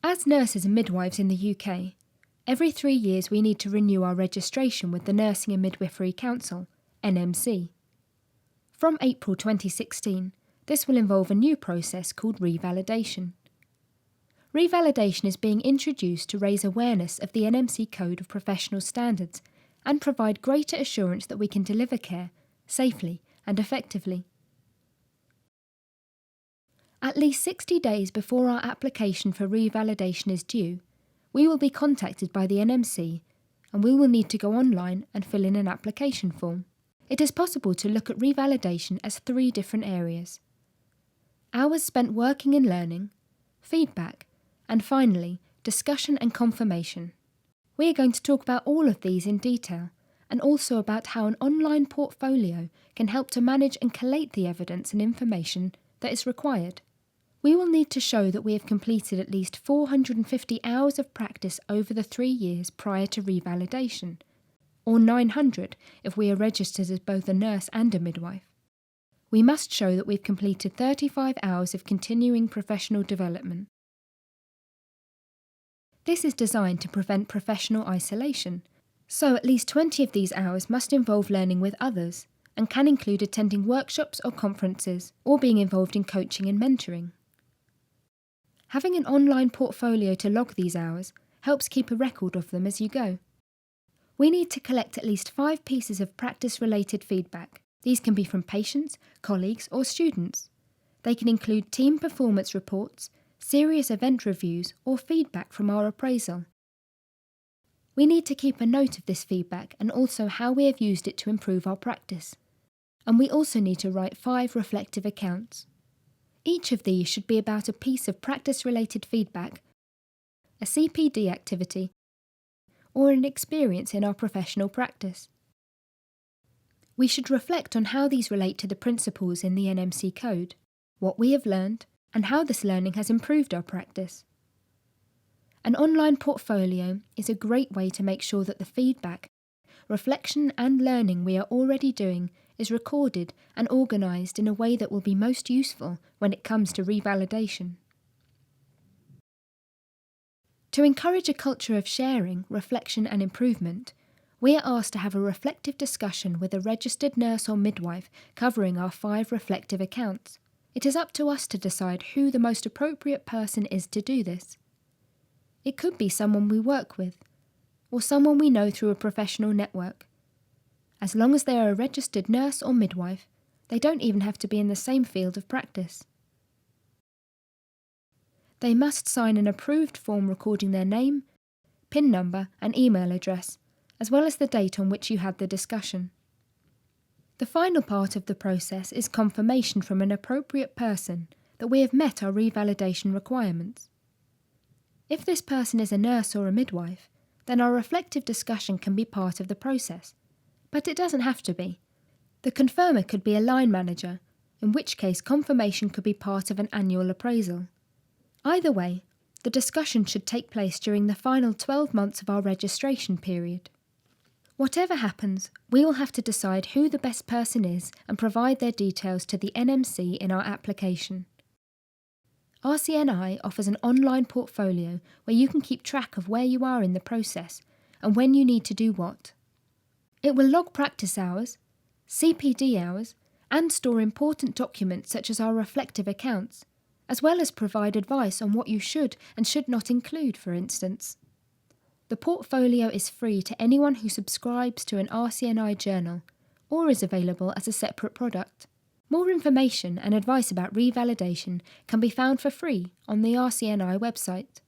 As nurses and midwives in the UK, every 3 years we need to renew our registration with the Nursing and Midwifery Council, NMC. From April 2016, this will involve a new process called revalidation. Revalidation is being introduced to raise awareness of the NMC Code of Professional Standards and provide greater assurance that we can deliver care safely and effectively. At least 60 days before our application for revalidation is due, we will be contacted by the NMC and we will need to go online and fill in an application form. It is possible to look at revalidation as 3 different areas: hours spent working and learning, feedback, and finally, discussion and confirmation. We are going to talk about all of these in detail and also about how an online portfolio can help to manage and collate the evidence and information that is required. We will need to show that we have completed at least 450 hours of practice over the 3 years prior to revalidation, or 900 if we are registered as both a nurse and a midwife. We must show that we've completed 35 hours of continuing professional development. This is designed to prevent professional isolation, so at least 20 of these hours must involve learning with others and can include attending workshops or conferences or being involved in coaching and mentoring. Having an online portfolio to log these hours helps keep a record of them as you go. We need to collect at least 5 pieces of practice-related feedback. These can be from patients, colleagues or students. They can include team performance reports, serious event reviews or feedback from our appraisal. We need to keep a note of this feedback and also how we have used it to improve our practice. And we also need to write 5 reflective accounts. Each of these should be about a piece of practice-related feedback, a CPD activity, or an experience in our professional practice. We should reflect on how these relate to the principles in the NMC Code, what we have learned, and how this learning has improved our practice. An online portfolio is a great way to make sure that the feedback, reflection and learning we are already doing is recorded and organised in a way that will be most useful when it comes to revalidation. To encourage a culture of sharing, reflection and improvement, we are asked to have a reflective discussion with a registered nurse or midwife covering our 5 reflective accounts. It is up to us to decide who the most appropriate person is to do this. It could be someone we work with, or someone we know through a professional network. As long as they are a registered nurse or midwife, they don't even have to be in the same field of practice. They must sign an approved form recording their name, PIN number and email address, as well as the date on which you had the discussion. The final part of the process is confirmation from an appropriate person that we have met our revalidation requirements. If this person is a nurse or a midwife, then our reflective discussion can be part of the process, but it doesn't have to be. The confirmer could be a line manager, in which case confirmation could be part of an annual appraisal. Either way, the discussion should take place during the final 12 months of our registration period. Whatever happens, we will have to decide who the best person is and provide their details to the NMC in our application. RCNi offers an online portfolio where you can keep track of where you are in the process and when you need to do what. It will log practice hours, CPD hours, and store important documents such as our reflective accounts, as well as provide advice on what you should and should not include, for instance. The portfolio is free to anyone who subscribes to an RCNi journal or is available as a separate product. More information and advice about revalidation can be found for free on the RCNi website.